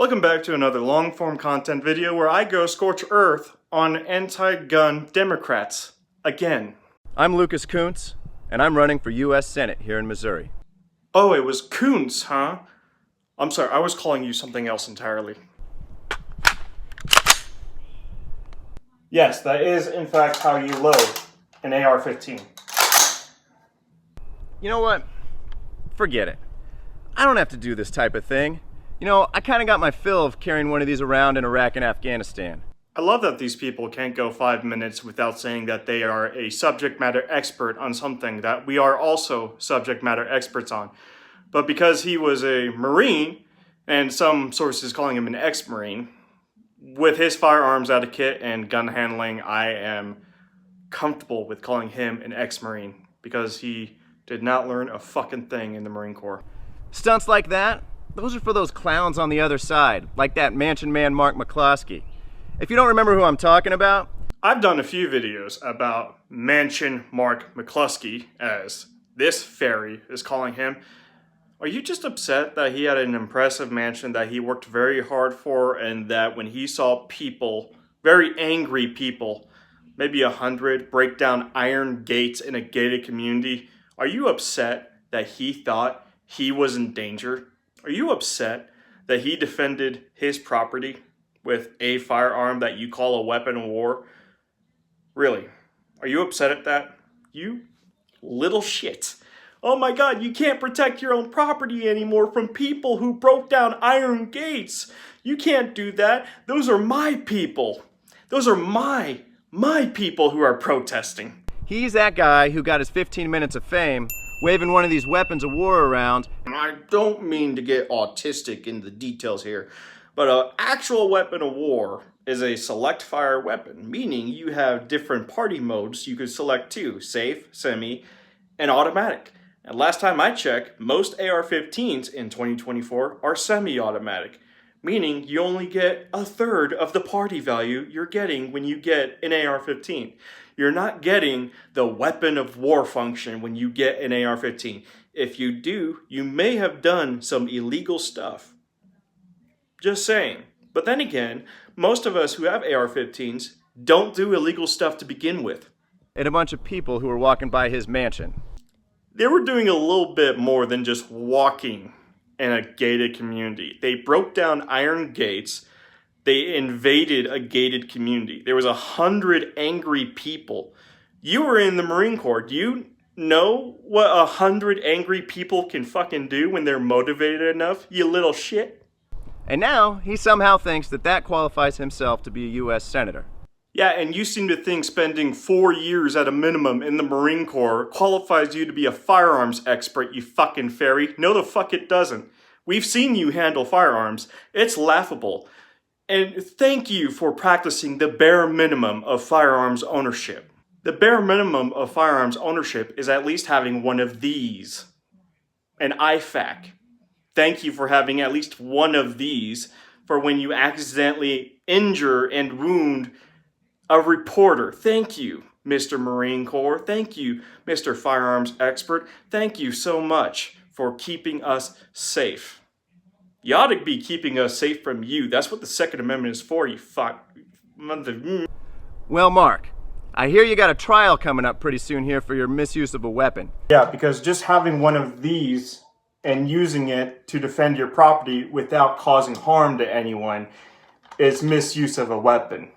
Welcome back to another long-form content video where I go scorch earth on anti-gun Democrats again. I'm Lucas Kunce, and I'm running for U.S. Senate here in Missouri. Oh, it was Kunce, huh? I'm sorry, I was calling you something else entirely. Yes, that is in fact how you load an AR-15. You know what? Forget it. I don't have to do this type of thing. You know, I kind of got my fill of carrying one of these around in Iraq and Afghanistan. I love that these people can't go 5 minutes without saying that they are a subject matter expert on something that we are also subject matter experts on. But because he was a Marine, and some sources calling him an ex-Marine, with his firearms etiquette and gun handling, I am comfortable with calling him an ex-Marine because he did not learn a fucking thing in the Marine Corps. Stunts like that, those are for those clowns on the other side, like that mansion man Mark McCloskey. If you don't remember who I'm talking about, I've done a few videos about Mansion Mark McCluskey, as this fairy is calling him. Are you just upset that he had an impressive mansion that he worked very hard for, and that when he saw people, very angry people, maybe 100, break down iron gates in a gated community, are you upset that he thought he was in danger? Are you upset that he defended his property with a firearm that you call a weapon of war? Really? Are you upset at that? You little shit. Oh my God, you can't protect your own property anymore from people who broke down iron gates. You can't do that. Those are my people. Those are my people who are protesting. he's that guy who got his 15 minutes of fame waving one of these weapons of war around. I don't mean to get autistic in the details here, but an actual weapon of war is a select fire weapon, meaning you have different party modes you could select too: safe, semi, and automatic. And last time I checked, most AR-15s in 2024 are semi-automatic, meaning you only get a third of the party value you're getting when you get an AR-15. You're not getting the weapon of war function when you get an AR-15. If you do, you may have done some illegal stuff. Just saying. But then again, most of us who have AR-15s don't do illegal stuff to begin with. And a bunch of people who were walking by his mansion. They were doing a little bit more than just walking in a gated community. They broke down iron gates. They invaded a gated community. There was 100 angry people. You were in the Marine Corps. Do you know what 100 angry people can fucking do when they're motivated enough, you little shit? And now he somehow thinks that that qualifies himself to be a U.S. Senator. Yeah, and you seem to think spending 4 years at a minimum in the Marine Corps qualifies you to be a firearms expert, you fucking fairy. No, the fuck it doesn't. We've seen you handle firearms. It's laughable. And thank you for practicing the bare minimum of firearms ownership. The bare minimum of firearms ownership is at least having one of these. An IFAC. Thank you for having at least one of these for when you accidentally injure and wound a reporter. Thank you, Mr. Marine Corps. Thank you, Mr. Firearms Expert. Thank you so much for keeping us safe. You ought to be keeping us safe from you. That's what the Second Amendment is for, you fuck. Well, Mark, I hear you got a trial coming up pretty soon here for your misuse of a weapon. Yeah, because just having one of these and using it to defend your property without causing harm to anyone is misuse of a weapon.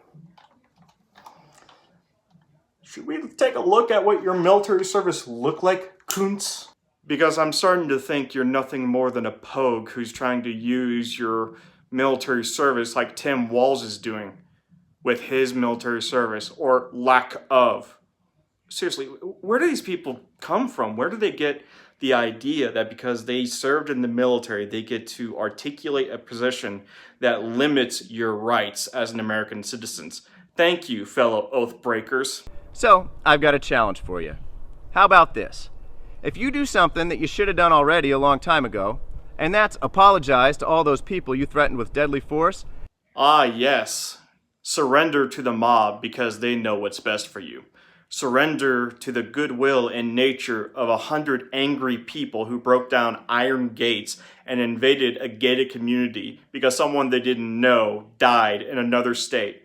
Should we take a look at what your military service looked like, Kunce? Because I'm starting to think you're nothing more than a pogue who's trying to use your military service like Tim Walz is doing with his military service, or lack of. Seriously, where do these people come from? Where do they get the idea that because they served in the military, they get to articulate a position that limits your rights as an American citizen? Thank you, fellow oath breakers. So, I've got a challenge for you. How about this? If you do something that you should have done already a long time ago, and that's apologize to all those people you threatened with deadly force. Ah, yes. Surrender to the mob because they know what's best for you. surrender to the goodwill and nature of 100 angry people who broke down iron gates and invaded a gated community because someone they didn't know died in another state.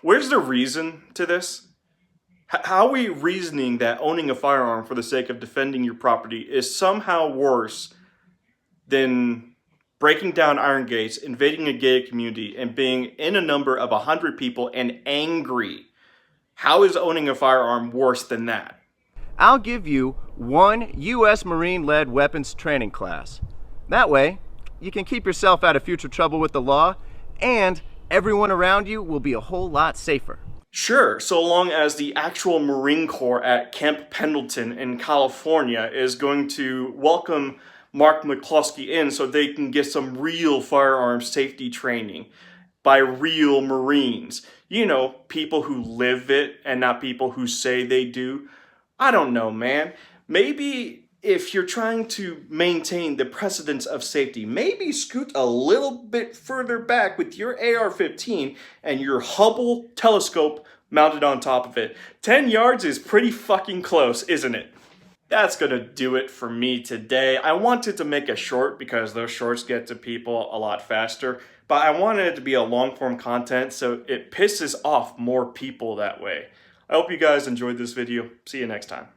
Where's the reason to this? How are we reasoning that owning a firearm for the sake of defending your property is somehow worse than breaking down iron gates, invading a gated community, and being in a number of 100 people and angry? How is owning a firearm worse than that? I'll give you one U.S. Marine-led weapons training class. That way, you can keep yourself out of future trouble with the law, and everyone around you will be a whole lot safer. Sure, so long as the actual Marine Corps at Camp Pendleton in California is going to welcome Mark McCluskey in so they can get some real firearm safety training by real Marines. You know, people who live it and not people who say they do. I don't know, man. Maybe if you're trying to maintain the precedence of safety, maybe scoot a little bit further back with your AR-15 and your Hubble telescope mounted on top of it. 10 yards is pretty fucking close, isn't it? That's gonna do it for me today. I wanted to make a short because those shorts get to people a lot faster, but I wanted it to be a long form content so it pisses off more people that way. I hope you guys enjoyed this video. See you next time.